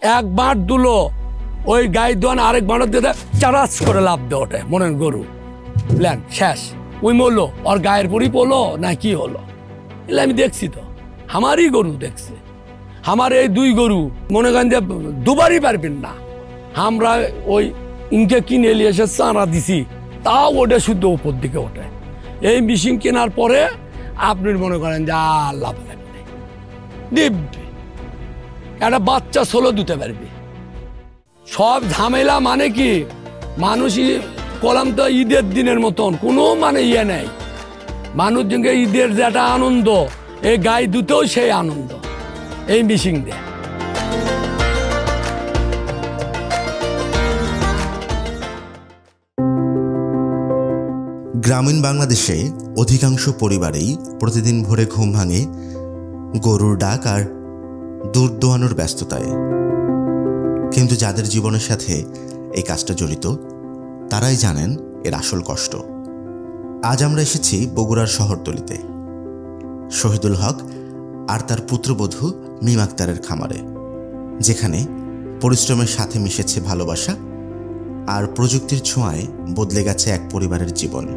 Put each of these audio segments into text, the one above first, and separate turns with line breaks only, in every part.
এক বাঁট দুলো ওই গাই দোয়ান আরেক বাঁট দিয়ে চারাচ করে লাভ দেয় ওঠে মনের গরু ল্যান শেষ ওই মরলো ওর গায়ের পরই পড়লো না কি হলো এলে আমি দেখছি তো আমারই গরু দেখছে আমার এই দুই গরু মনে করেন যে দুবারই পারবেন না আমরা ওই ইনকে কিনে নিয়ে এসে চারা দিছি তাও ওটা শুদ্ধ উপর দিকে ওঠে এই মেশিন কেনার পরে আপনি মনে করেন যে লাভ লাগবে দিব্যি একটা বাচ্চা 16 দিতে পারবে সব ঝামেলা মানে কি মানুষই কলাম তো ঈদের দিনের মতন কোনো মানে ইয়ে নেই মানুষ সঙ্গে ঈদের যেটা আনন্দ এই গাই দুতেও সেই আনন্দ এই মেশিন দিয়ে
গ্রামীণ বাংলাদেশে অধিকাংশ পরিবারেই প্রতিদিন ভোরে ঘুম ভাঙে গরুর ডাক আর দুধ দোয়ানোর ব্যস্ততায়। কিন্তু যাদের জীবনের সাথে এই কাজটা জড়িত তারাই জানেন এর আসল কষ্ট। আজ আমরা এসেছি বগুড়ার শহরতলিতে শহীদুল হক আর তার পুত্রবধূ মিম আক্তারের খামারে, যেখানে পরিশ্রমের সাথে মিশেছে ভালোবাসা আর প্রযুক্তির ছোঁয়ায় বদলে গেছে এক পরিবারের জীবন।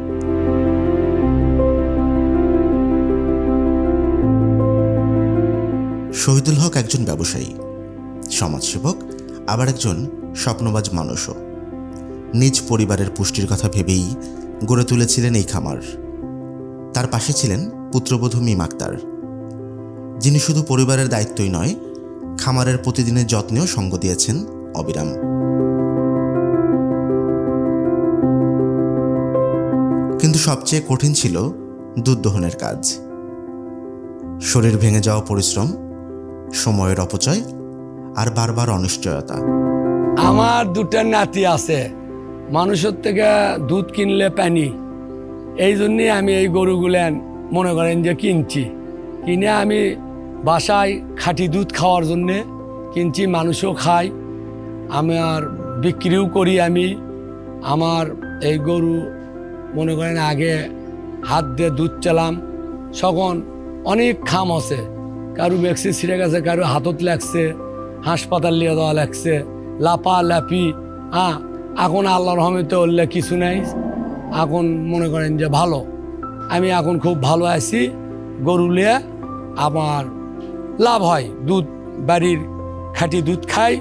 শহীদুল হক একজন ব্যবসায়ী, সমাজসেবক, আবার একজন স্বপ্নবাজ মানুষও। নিজ পরিবারের পুষ্টির কথা ভেবেই গড়ে তুলেছিলেন এই খামার। তার পাশে ছিলেন পুত্রবধূ মিম আক্তার, যিনি শুধু পরিবারের দায়িত্বই নয়, খামারের প্রতিদিনের যত্নেও সঙ্গ দিয়েছেন অবিরাম। কিন্তু সবচেয়ে কঠিন ছিল দুধ দোহনের কাজ। শরীর ভেঙে যাওয়া পরিশ্রম, সময়ের অপচয় আর বারবার অনিশ্চয়তা।
আমার দুটা নাতি আছে, মানুষের থেকে দুধ কিনলে পানি, এই জন্যে আমি এই গরুগুলেন মনে করেন যে কিনে আমি বাসায় খাঁটি দুধ খাওয়ার জন্যে কিনছি, মানুষও খাই, আমি আর বিক্রিও করি। আমি আমার এই গরু মনে করেন আগে হাত দিয়ে দুধ চালাম, তখন অনেক খাম আছে, কারু মেক্সি ছিঁড়ে গেছে, কারু হাতত লাগছে, হাসপাতাল নিয়ে যাওয়া লাগছে, লাপা লাপি। এখন আল্লাহর রহমতে উল্লেখ কিছু নাই, এখন মনে করেন যে ভালো, আমি এখন খুব ভালো আছি। গরু নিয়ে আমার লাভ হয়, দুধ বাড়ির খাঁটি দুধ খাই,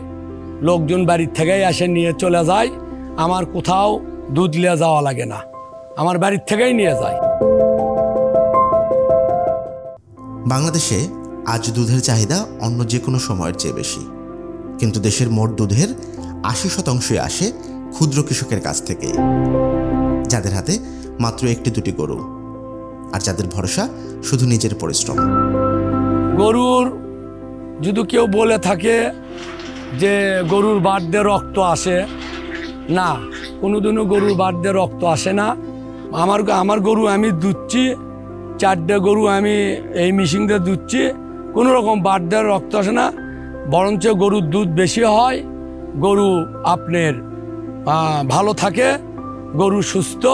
লোকজন বাড়ির থেকেই আসে নিয়ে চলে যায়, আমার কোথাও দুধ নিয়ে যাওয়া লাগে না, আমার বাড়ির থেকেই নিয়ে যায়।
বাংলাদেশে আজ দুধের চাহিদা অন্য যে কোনো সময়ের চেয়ে বেশি, কিন্তু দেশের মোট দুধের 80% আসে ক্ষুদ্র কৃষকের কাছ থেকে, যাদের হাতে মাত্র একটি দুটি গরু, আর যাদের ভরসা শুধু নিজের পরিশ্রম।
গরুর যদি কেউ বলে থাকে যে গরুর বাট দিয়ে রক্ত আসে, না, কোনোদিনও গরুর বাট দিয়ে রক্ত আসে না। আমার গরু আমি দুধছি, 4টে গরু আমি এই মেশিন দিয়ে দুধছি, কোনো রকম বাট দিয়ে রক্ত আসে না, বরঞ্চ গরুর দুধ বেশি হয়, গরু আপনার ভালো থাকে, গরু সুস্থ,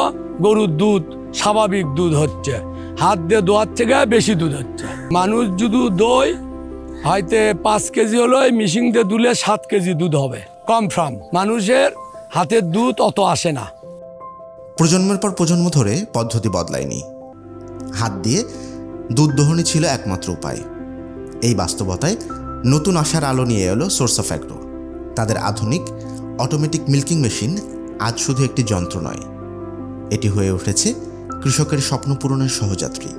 গরুর দুধ স্বাভাবিক দুধ হচ্ছে, হাত দিয়ে দোয়ার থেকে বেশি দুধ হচ্ছে। মানুষ যদি দই হয়তো 5 কেজি হলো, এই মেশিন দিয়ে দুলে 7 কেজি দুধ হবে কনফার্ম। মানুষের হাতের দুধ অত আসে না।
প্রজন্মের পর প্রজন্ম ধরে পদ্ধতি বদলায়নি, হাত দিয়ে দুধ দোহনই ছিল একমাত্র উপায়। এই বাস্তবতায় নতুন আশার আলো নিয়ে এলো সোর্স অফ অ্যাগ্রো। তাদের আধুনিক অটোমেটিক মিল্কিং মেশিন আজ শুধু একটি যন্ত্র নয়, এটি হয়ে উঠেছে কৃষকের স্বপ্ন পূরণের সহযাত্রী।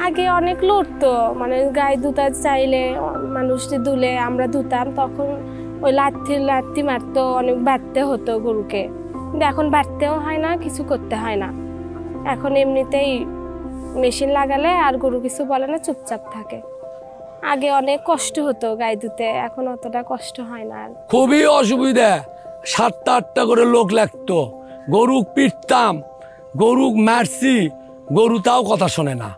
আগে অনেক লড়তো, মানে গায়ে দুধা চাইলে মানুষটি দুলে আমরা ধুতাম, তখন ওই লাথি মারতো, অনেক বাড়তে হতো গরুকে। কিন্তু এখন বাড়তেও হয় না, কিছু করতে হয় না, এখন এমনিতেই মেশিন লাগালে আর গরু কিছু বলে না, চুপচাপ থাকে। আগে অনেক কষ্ট হতো গায়ে ধুতে, এখন অতটা কষ্ট হয় না।
খুবই অসুবিধা, 7টা করে লোক লাগতো, গরু পিটতাম, গরু মারছি, গরু তাও কথা শোনে না।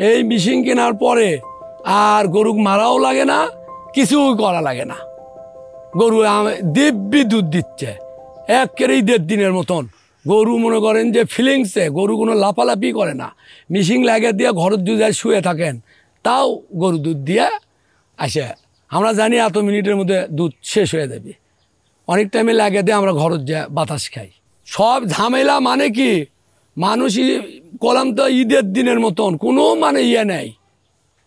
এই মেশিন কেনার পরে আর গরু মারাও লাগে না, কিছুই করা লাগে না, গরু দিব্যি দুধ দিচ্ছে একেবারেই 1.5 দিনের মতন। গরু মনে করেন যে ফিলিংসে, গরু কোনো লাফালাফি করে না, মেশিন লাগিয়ে দিয়ে ঘরের দুধে শুয়ে থাকেন, তাও গরু দুধ দিয়ে আসে আমরা জানি এত মিনিটের মধ্যে দুধ শেষ হয়ে যাবে, অনেক টাইমে লাগে দিয়ে আমরা ঘরত যা বাতাস খাই। সব ঝামেলা মানে কি, মানুষই কলাম তো ঈদের দিনের মতন কোনো মানে ইয়ে নেই।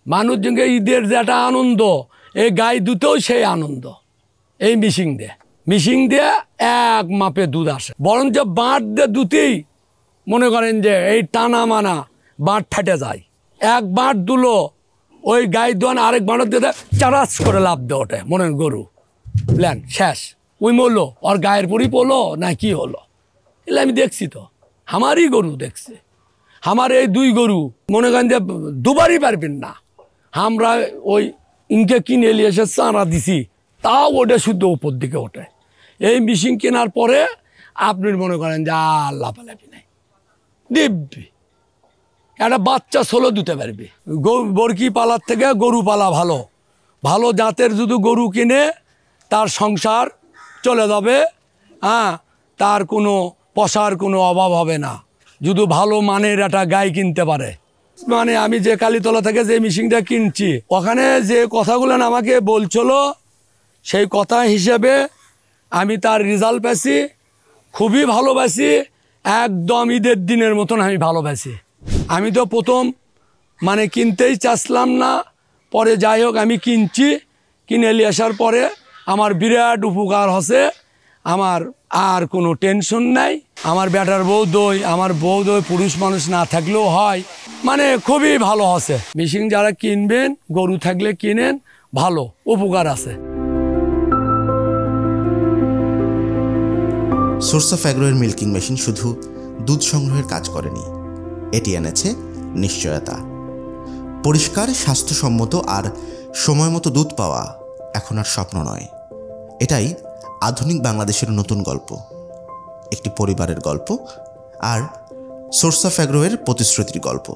মানুষ সঙ্গে ঈদের যেটা আনন্দ, এই গাই দুধেও সেই আনন্দ। এই মিশিং দিয়ে এক মাপে দুধ আসে, বরঞ্চ বাঁট দিয়ে দুধেই মনে করেন যে এই টানা মানা বাঁট ফাটে যায়। এক বাঁট দুলো ওই গাই দোয়ান আরেক বাঁট দিয়ে চারাচ করে লাভ দেয় ওঠে, মনে গরু প্ল্যান শেষ, ওই মরলো, ওর গায়ের পরই পড়লো না কি হলো। এলে আমি দেখছি তো, আমারই গরু দেখছে, আমার এই 2 গরু মনে করেন যে দুবারই পারবেন না। আমরা ওই ইনকে কিনে নিয়ে এসে চারা দিছি, তাও ওটা শুদ্ধ উপর দিকে ওঠে। এই মেশিন কেনার পরে আপনি মনে করেন যে আর লাফালাফি নাই, দিব্যি একটা বাচ্চা 16 দিতে পারবে। বরকি পালার থেকে গরু পালা ভালো, ভালো জাতের যদি গরু কিনে তার সংসার চলে যাবে। হ্যাঁ, তার কোনো পয়সার কোনো অভাব হবে না যদি ভালো মানের একটা গাই কিনতে পারে। মানে আমি যে কালীতলা থেকে যে মেশিনটা কিনছি, ওখানে যে কথাগুলো আমাকে বলছিল সেই কথা হিসেবে আমি তার রেজাল্ট পেয়েছি, খুবই ভালোবাসি, একদম ঈদের দিনের মতন আমি ভালোবাসি। আমি তো প্রথম মানে কিনতেই চাচ্ছিলাম না, পরে যাই হোক আমি কিনছি, কিনে নিয়ে আসার পরে আমার বিরাট উপকার হচ্ছে, আমার আর কোনো টেনশন নাই। আমার বেটার বউ দই, আমার বউ দই পুরুষ মানুষ না থাকলেও হয়, মানে খুবই ভালো হচ্ছে। মেশিন যারা কিনবেন, গরু থাকলে কিনেন, ভালো উপকার আছে।
সোর্স অফ অ্যাগ্রোয়ের মিল্কিং মেশিন শুধু দুধ সংগ্রহের কাজ করেনি, এটি এনেছে নিশ্চয়তা। পরিষ্কার, স্বাস্থ্যসম্মত আর সময় মতো দুধ পাওয়া এখন আর স্বপ্ন নয়, এটাই আধুনিক বাংলাদেশের নতুন গল্প, একটি পরিবারের গল্প আর সোর্স অফ অ্যাগ্রোয়ের প্রতিশ্রুতির গল্প।